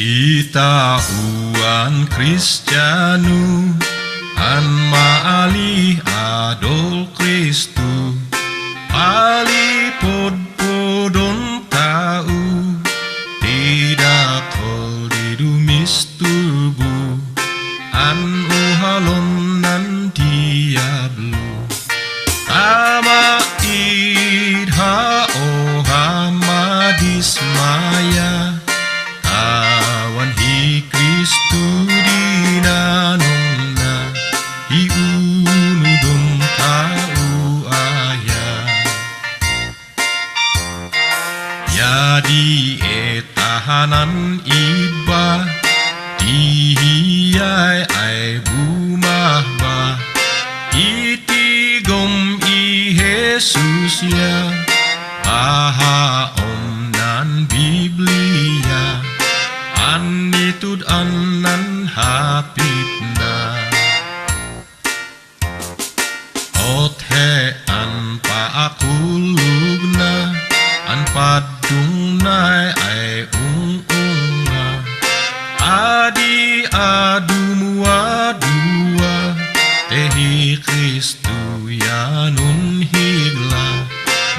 Itahuan Kristianu an maalih adol Kristu palipod podon tau tidak tolidumis tubuh an uhalon nan diablo tama idha ohamadis maya awan hi Kristu dinanongna hi unudon tau ayah yadi etahanan iba dihiyai ai bumah bah itigom i Jesus ya paha om nan Biblia anitud anan hapitna othe an paakulugna an padungnai ai unga adi adumua dua tehi Kristu yanun higla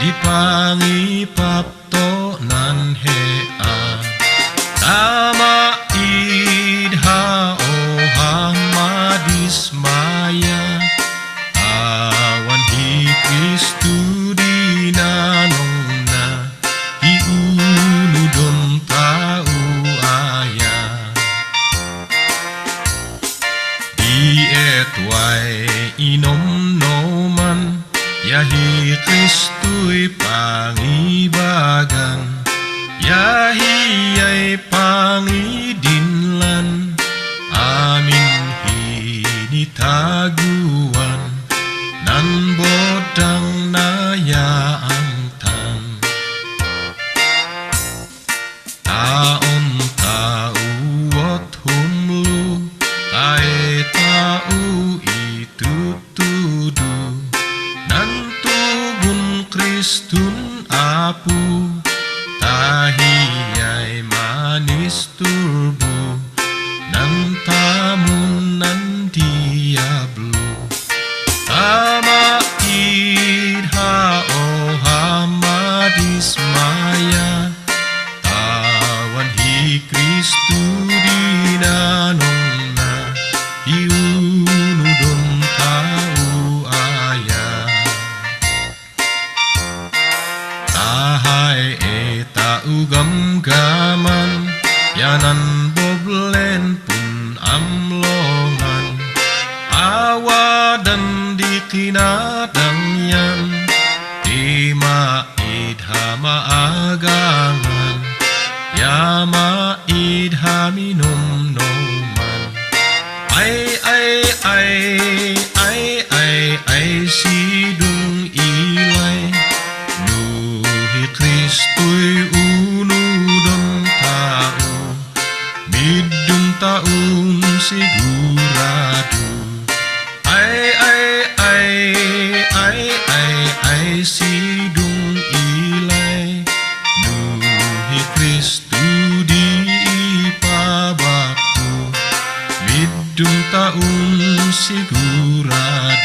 dipangi papto nan hea tama idha ohamadis maya awan hi Kristu dinanongna hi unudon tau ayah di etwai inom noman yahi Kristui pangibagan yahiyai pangidinlan amin hini taguan nan bodang naya angtan taon tauot humlu tae tau itu tudu nan tugun Kristun apu tahiyai manis turbo nan tamun nan diablo tama idha ohamadis maya tawan hi Kristu dinanongna hi unudon tau ayah tahai ugam gaman yanan boblen pun amlongan awadan di kinadang yan tima idhama agangan yama idha minum noman ay sidung ilay nuhi Kristui unudon tau midung taun sigurado ay sidung ilay nuhi Kristu di ipabakto midung taun sigurado